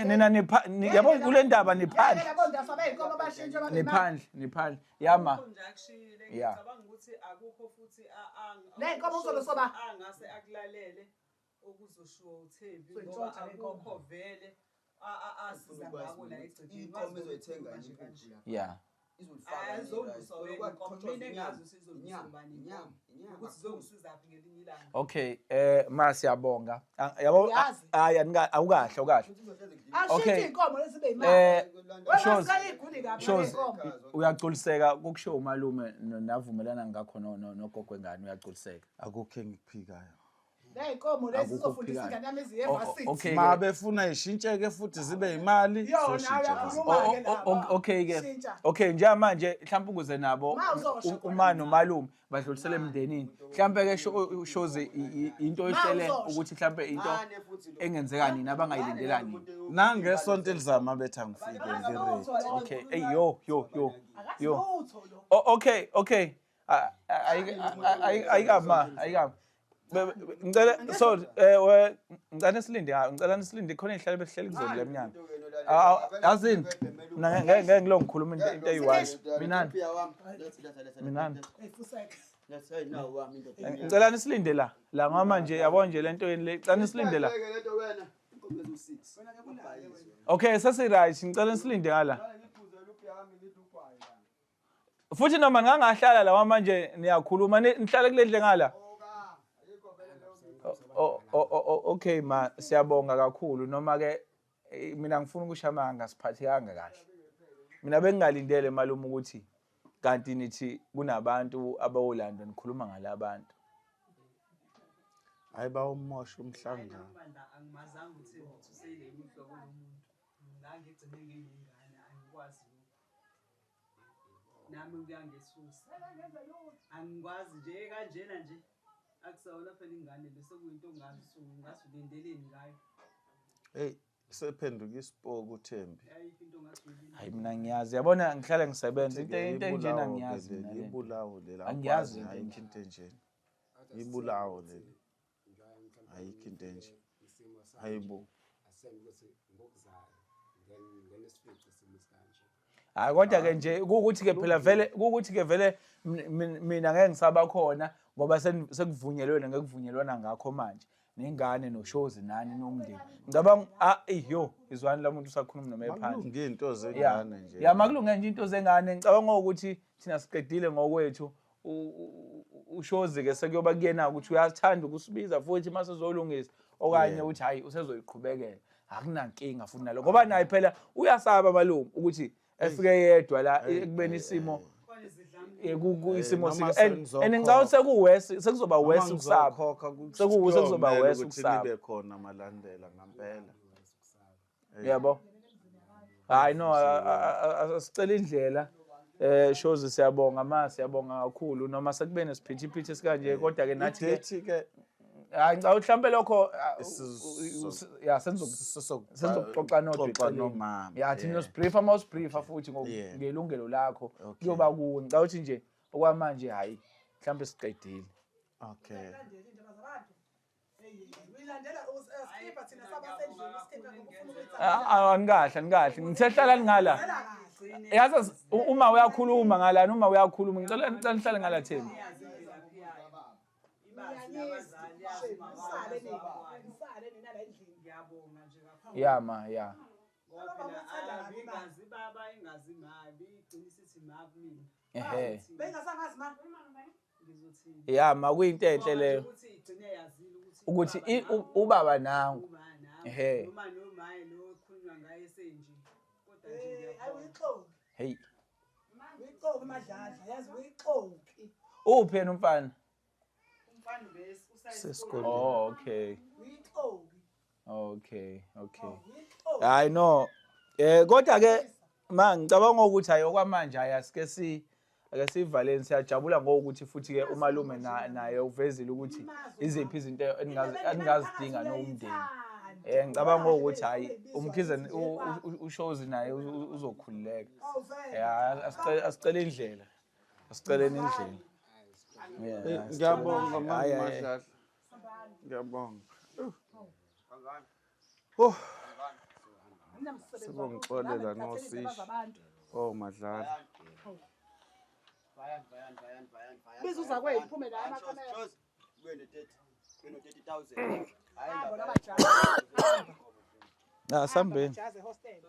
nina yabo kule ndaba niphandle Yabo ndasabe inkomo abashintshe abantu. niphandle yama Nje akushile Yeah. ngicabanga ukuthi akukho futhi Nenkomo uzolosoba. angase akulalele okuzoshiwo uThembi So, ngoba intshontsha lenkomo. akukho vele asiza ngako la egcekeni. inkomo ezoyithenga nje inkukhu la yeah ukuthi zongusizaphi ngelinye ilanga. okay ma siyabonga yabo awukahle Ashintshe inkomo lezibe imali. Shozi Iguli kabi Shozi inkomo. uyaculiseka kokusho umalume navumelana ngakho nogogo wengane uyaculiseka akukho engikuphikayo Leyinkomo lezi zizofundisa ingane yami eziyevasithi. okay ma befuna ishintsheke futhi zibe imali Yona uyakhuluma ke lapha. okay ke Shintsha. okay njengamanje mhlawumbe ukuze nabo Ma uzosho uma nomalume badlulisele emndenini mhlawumbe ke Shozi into oyihlele uzosho. ukuthi mhlawumbe into engenzeka nini abangayilindelani nangesonto elizama betha ngifike ngiready okay hey yo Akasibutho lo. okay ayikama ngicela sorry ngicela nisilinde khona ihlale behleli kuzona lemnyama yazini ngeke ngilo ngikhuluma into eyiwise minani ngicela nisilinde la ngama nje yabo nje lento yeni le ngicela nisilinde la okay sesi right ngicela nisilinde ngala futhi noma ngangahlala la manje niyakhuluma nihlale kulendle ngala Okay ma siyabonga kakhulu noma ke mina ngifuna ukushamanga siphathekanga kahle. Mina bengingalindele malume ukuthi kanti nithi kunabantu abawolanda nikhuluma ngalabantu. Hayi bawumosha umhlangano. Angimazanga ukuthi useyile uhlobo lomuntu. Ngangigcine ngiyingane angikwazi. Nami kuyangesusa. Angikwazi nje kanjena nje. Akusawona phela ingane bese kuyinto ngasulindeleni ngayo. Hey sephenduka isipoku uThembi. Ayikho into ngasulindele. Hayi mina ngiyazi yabona ngihlala ngisebenza into enjena ngiyazi mina. Ibulawo lela. Angiyazi ayikho into enjena. Ibulawo lela. Ayikho into enje. Hayibo. Hayi kodwa ke nje ukuthi ke phela vele ukuthi ke vele mina ngeke ngisaba khona ngoba sekuvunyelwe ngekuvunyelwana ngakho manje nengane noshozi nani nomndeni ngicabanga yo izwani lamuntu usakhuluma noma ephansi Makulunge into zengane nje ya makulunge nje into zengane ngicabanga ukuthi thina siqedile ngokwethu ushozi ke sekuyoba kuyena ukuthi uyathanda ukusibiza futhi mase uzolungisa okanye uthi hayi usezoyiqhubekela akunankinga futhi nalo ngoba naye phela uyasaba malume ukuthi efike yedwa la ekubeni isimo isimo ngicabanga sekuwesi sekuzoba wesi ukusaba sekuzoba wesi ukusaba nibe khona malandela ngempela yabo hayi no asicela indlela shows siyabonga siyabonga kakhulu noma sekube nesiphithiphithi sikanje kodwa ke nathi ke hayi ngicabanga mhlambe lokho ya senzoxoxa nomama ya thina sibriefa mawusibriefa futhi ngelungelo lakho kuyoba kuwe ngicabanga ukuthi nje okwamanje hayi mhlambe siqedile okay anikahle ngithe ngala yazi uma uyakhuluma ngalana uma uyakhuluma ngicela nihlale ngala Thembi ya ma ya ya ma kuyinto enhle leyo ukuthi ubaba nangu noma nomaye lo okhulunywa ngaye senje kodwa nje ayixoki hey uyixoki madladla yazi uyixoki uphi yena umfana umfana bese sesikoleni okay uyixoki okay hayi no kodwa ke ngicabanga ukuthi hayi okwamanje ayasike ake sivaleni siyajabula ngokuthi futhi ke umalume naye uvezile ukuthi iziphi izinto engingazidinga nomndeni ngicabanga ukuthi hayi umkhize ushows naye uzokhululeka asicela indlela asiceleni indlela ngiyabonga madladla ngiyabonga sibongixolela nosisi madladla bizuza kwethu phume la amakamera kwe-30,000 sambeni jaze hostel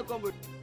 bye